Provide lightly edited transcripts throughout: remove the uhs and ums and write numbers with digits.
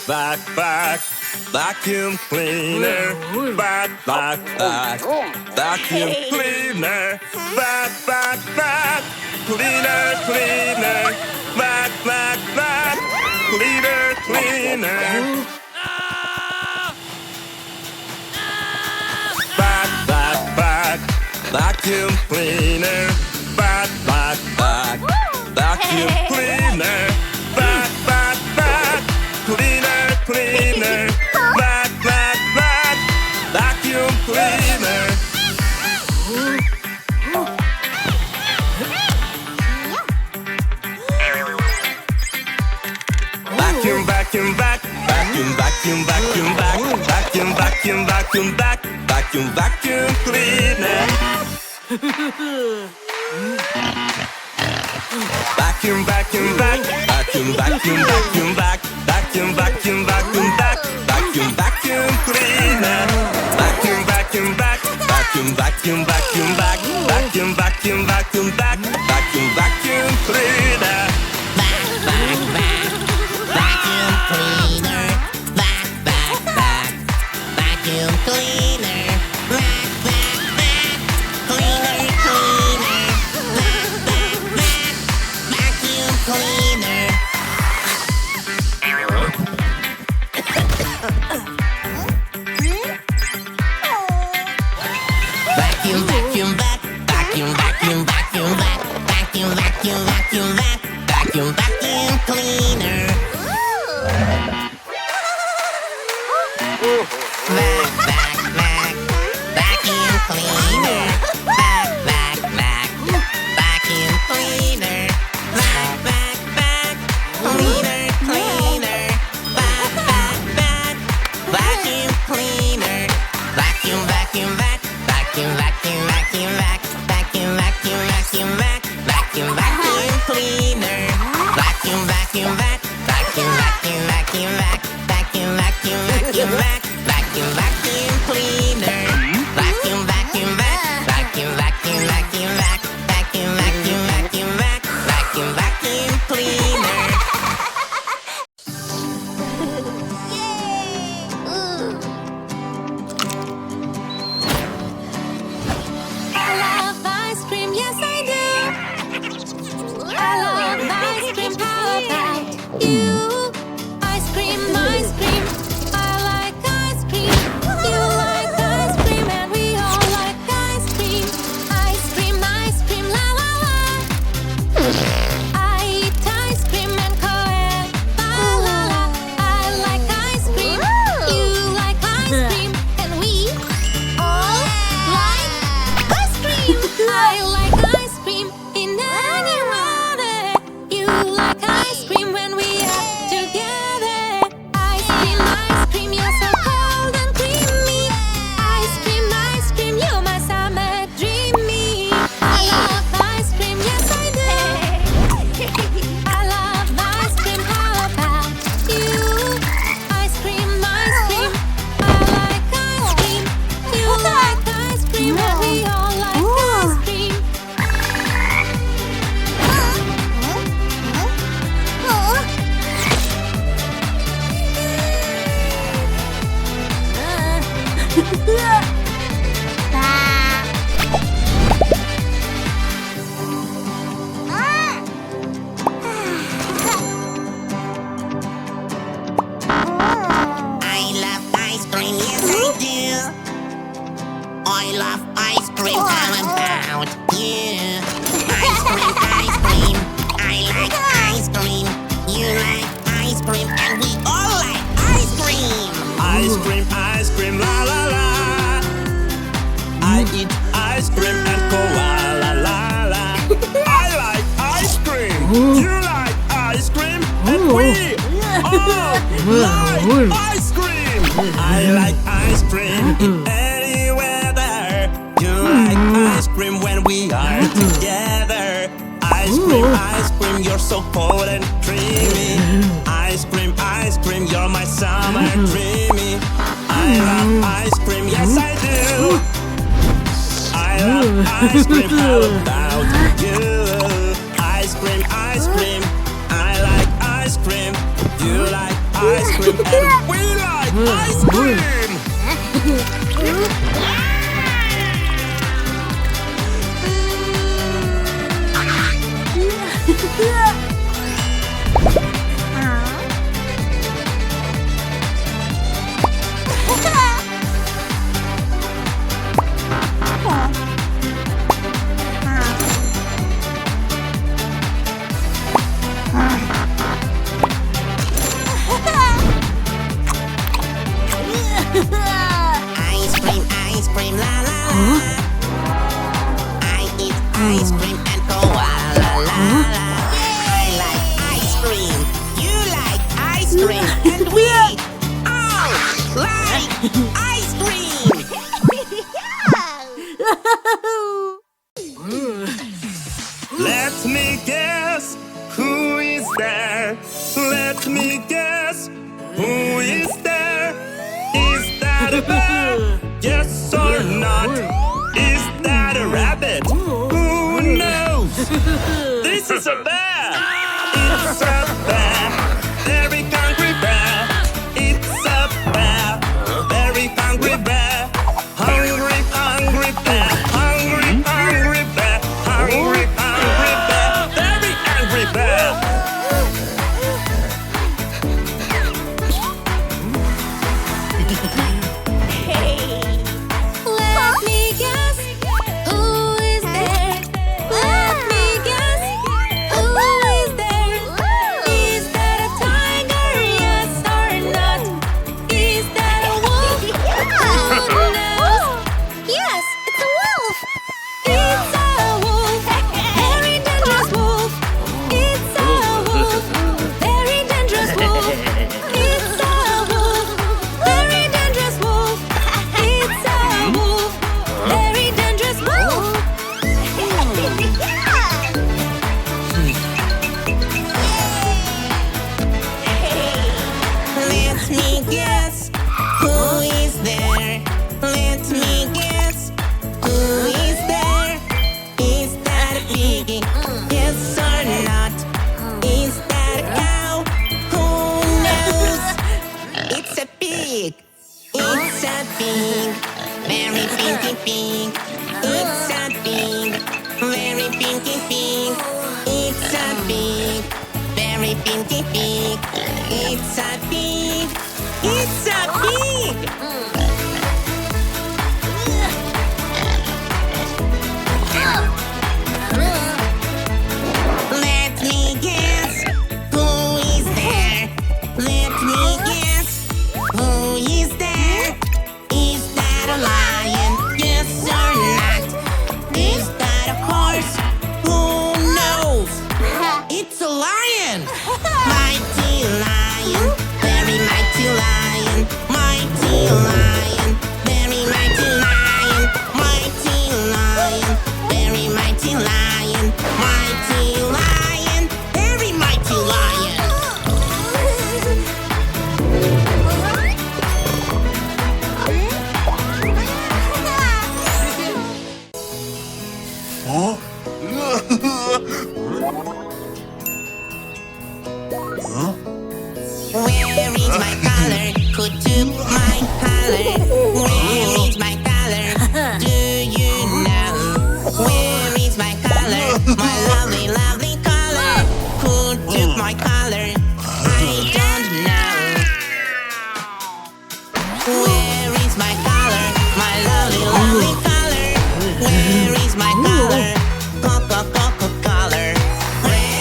Back, vacuum cleaner. Back, vacuum cleaner. Back, cleaner. Back, cleaner. Back, vacuum cleaner. Back, vacuum cleaner. Back, cleaner. Back, vacuum cleaner. Vacuum, back. Vacuum cleaner. Vacuum, back. Vacuum cleaner. Vacuum, back. Vacuum cleaner. Ice cream, la la la. I eat ice cream and koala la la. I like ice cream. You like ice cream, and we all like ice cream. I like ice cream in any weather. You like ice cream when we are together. Ice cream, you're so cold and creamy. Ice cream, you're my summer dreamy. I love ice cream, yes I do. I love ice cream. How about you? Ice cream, ice cream. I like ice cream. You like ice cream, and we like ice cream. Ice cream, la la la. I eat ice cream and go la la la la. I like ice cream. You like ice cream, and we all like ice cream. Let me guess, who is there? Let me guess, who is there? Is that a bear? Yes or not? Is that a rabbit? Who knows? This is a bear! It's a bear! Very hungry bear! It's a bear! Very hungry bear! Hungry, hungry bear! Hungry, hungry bear! Hungry, hungry bear! Very angry bear! Let me guess, who is there? Let me guess, who is there? Is that a tiger? Yes or not? Is that a wolf? Who knows? Yes, it's a wolf. It's a wolf, very dangerous wolf. It's a wolf, very dangerous wolf. It's a wolf, very dangerous wolf. It's a wolf, very dangerous wolf. Let me guess, who is there? Let me guess, who is there? Is that a piggy? Yes or not? Is that a cow? Who knows? It's a pig. It's a pig. Very pinky pig. It's a pig. Very pinky pig. It's a pig. Very pinky pig. It's a pig. It's a pig. Let me guess, who is there? Let me guess, who is there? Is that a lion? Yes or not? Is that a horse? Who knows? It's a lion! Mighty lion, very mighty lion, mighty lion, very mighty lion, mighty lion, very mighty lion, mighty lion, very mighty lion. Where is my collar? Who took my collar? Where is my collar? Do you know? Where is my collar? My lovely, lovely collar. Who took my collar? I don't know. Where is my collar? My lovely, lovely collar. Where is my collar? Coco, coco collar. Where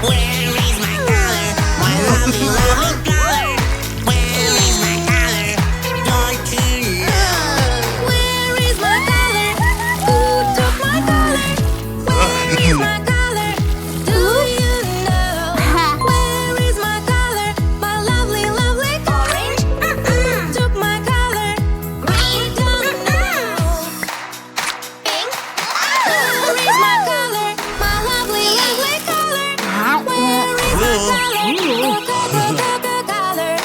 Where is my color? My lovely, lovely color. Where is my color? Don't you know? Where is my color? Who took my color? Where is my color? Do you know? Where is my color? My lovely, lovely orange. Who took my color? I don't know. Pink. Where is my color? My lovely, lovely color. Where is my color? Color.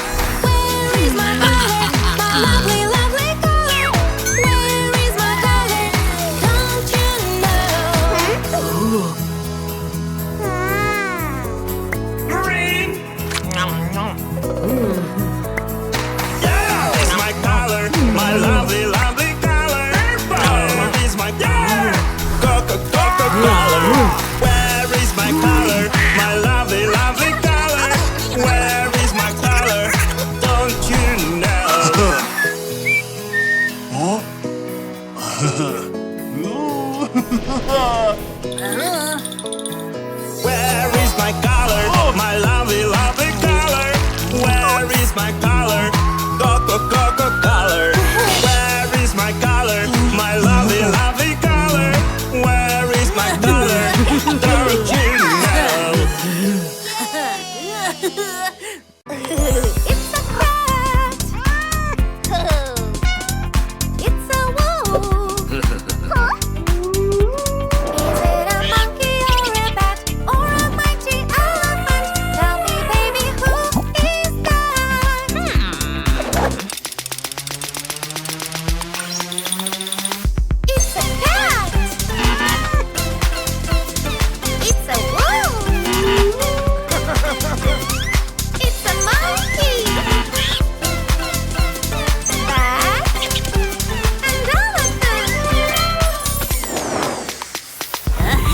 Where is my color? My lovely, lovely color. Where is my color? Don't you know? Green. Yellow is my color, my lovely, lovely color. Where is my color? Coca-Cola color. Where is my color? My lovely, lovely color. Where is my color? Don't you know? Where is my color? My lovely, lovely color. Where is my color? Coca-Cola color. Where is my color? My lovely, lovely color. Where is my color? Don't you know? It's a cat. It's a wolf. Is it a monkey or a bat or a mighty elephant? Tell me, baby, who is that? It's a cat. It's a wolf. It's a monkey. Bat and elephant.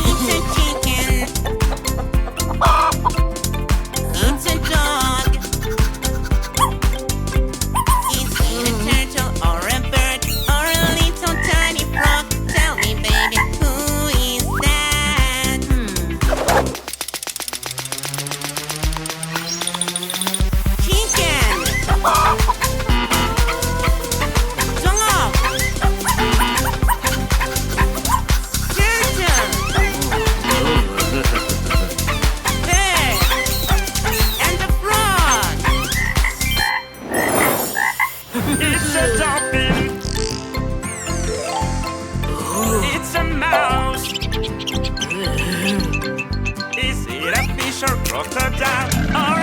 It's a chicken. It's a dog. Is it a turtle or a bird or a little tiny frog? Tell me, baby, who is that? Chicken. Dog. Turtle. Pig. And the frog. It's a dolphin. It's a mouse. Is it a fish or crocodile or